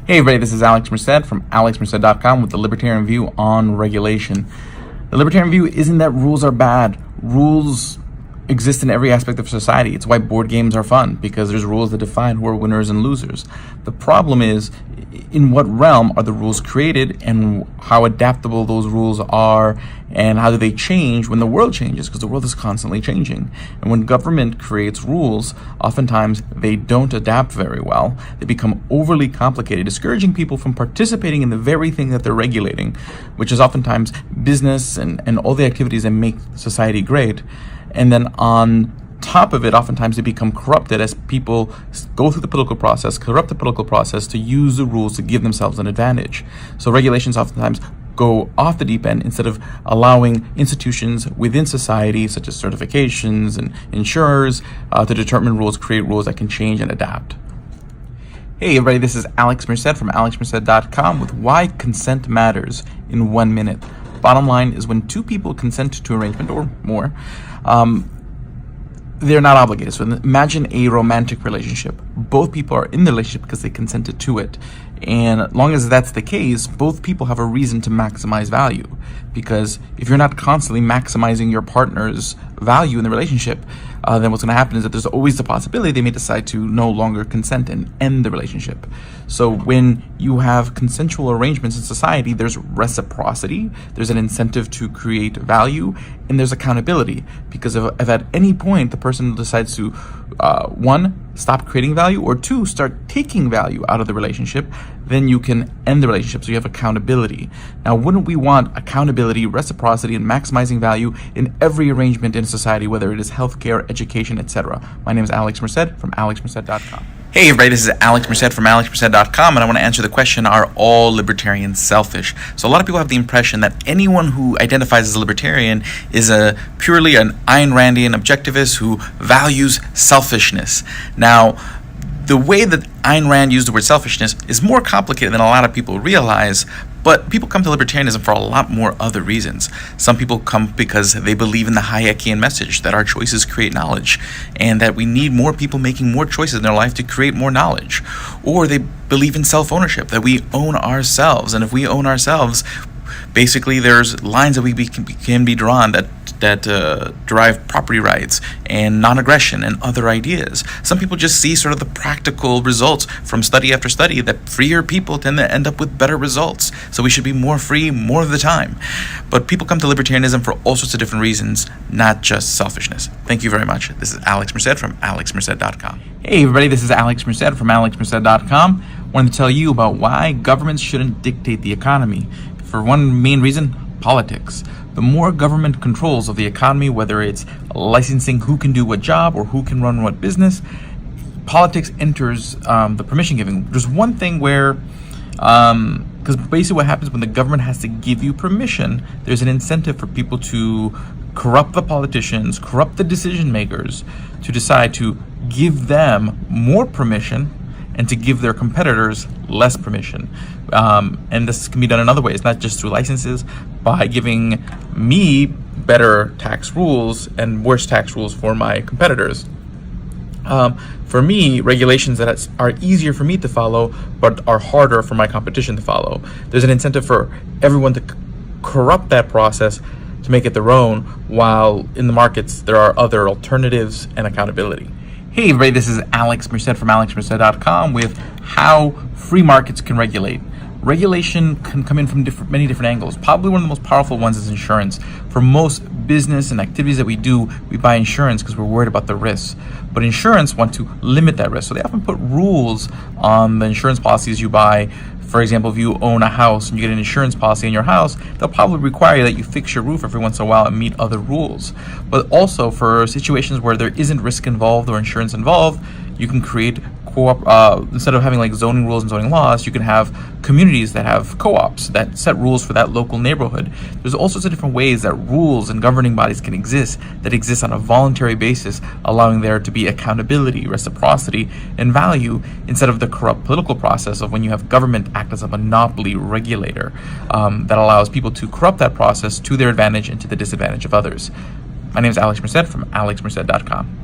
Hey everybody, this is Alex Merced from alexmerced.com with the Libertarian View on regulation. The Libertarian view isn't that rules are bad. Rules exist in every aspect of society. It's why board games are fun, because there's rules that define who are winners and losers. The problem is, in what realm are the rules created, and how adaptable those rules are, and how do they change when the world changes, because the world is constantly changing. And when government creates rules, oftentimes they don't adapt very well. They become overly complicated, discouraging people from participating in the very thing that they're regulating, which is oftentimes business and all the activities that make society great. And then on top of it, oftentimes they become corrupted as people go through the political process, corrupt the political process to use the rules to give themselves an advantage. So regulations oftentimes go off the deep end instead of allowing institutions within society, such as certifications and insurers, to determine rules, create rules that can change and adapt. Hey everybody, this is Alex Merced from alexmerced.com with Why Consent Matters in 1 minute. Bottom line is, when two people consent to arrangement or more, they're not obligated. So imagine a romantic relationship. Both people are in the relationship because they consented to it. And as long as that's the case, both people have a reason to maximize value. Because if you're not constantly maximizing your partner's value in the relationship, then what's going to happen is that there's always the possibility they may decide to no longer consent and end the relationship. So when you have consensual arrangements in society, there's reciprocity, there's an incentive to create value, and there's accountability. Because if at any point the person decides to, one, stop creating value, or two, start taking value out of the relationship, then you can end the relationship. So you have accountability. Now, wouldn't we want accountability, reciprocity, and maximizing value in every arrangement in society, whether it is healthcare, education, etc.? My name is Alex Merced from alexmerced.com. Hey everybody, this is Alex Merced from alexmerced.com, and I want to answer the question, are all libertarians selfish? So a lot of people have the impression that anyone who identifies as a libertarian is purely an Ayn Randian objectivist who values selfishness. Now, the way that Ayn Rand used the word selfishness is more complicated than a lot of people realize, but people come to libertarianism for a lot more other reasons. Some people come because they believe in the Hayekian message that our choices create knowledge, and that we need more people making more choices in their life to create more knowledge. Or they believe in self-ownership, that we own ourselves, and if we own ourselves, basically there's lines that can be drawn that derive property rights and non-aggression and other ideas. Some people just see sort of the practical results from study after study that freer people tend to end up with better results. So we should be more free more of the time. But people come to libertarianism for all sorts of different reasons, not just selfishness. Thank you very much. This is Alex Merced from alexmerced.com. Hey everybody, this is Alex Merced from alexmerced.com. Wanted to tell you about why governments shouldn't dictate the economy. For one main reason, politics. The more government controls of the economy, whether it's licensing who can do what job or who can run what business, politics enters the permission giving. There's one thing where, because basically what happens when the government has to give you permission, there's an incentive for people to corrupt the politicians, corrupt the decision makers, to decide to give them more permission and to give their competitors less permission. And this can be done in other ways, not just through licenses, by giving me better tax rules and worse tax rules for my competitors. For me, regulations that are easier for me to follow, but are harder for my competition to follow. There's an incentive for everyone to corrupt that process to make it their own, while in the markets there are other alternatives and accountability. Hey everybody, this is Alex Merced from alexmerced.com with how free markets can regulate. Regulation can come in from many different angles. Probably one of the most powerful ones is insurance. For most business and activities that we do, we buy insurance because we're worried about the risks. But insurance want to limit that risk. So they often put rules on the insurance policies you buy. For example, if you own a house and you get an insurance policy in your house, they'll probably require that you fix your roof every once in a while and meet other rules. But also for situations where there isn't risk involved or insurance involved, you can create instead of having like zoning rules and zoning laws, you can have communities that have co-ops that set rules for that local neighborhood. There's all sorts of different ways that rules and governing bodies can exist that exist on a voluntary basis, allowing there to be accountability, reciprocity, and value instead of the corrupt political process of when you have government act as a monopoly regulator that allows people to corrupt that process to their advantage and to the disadvantage of others. My name is Alex Merced from alexmerced.com.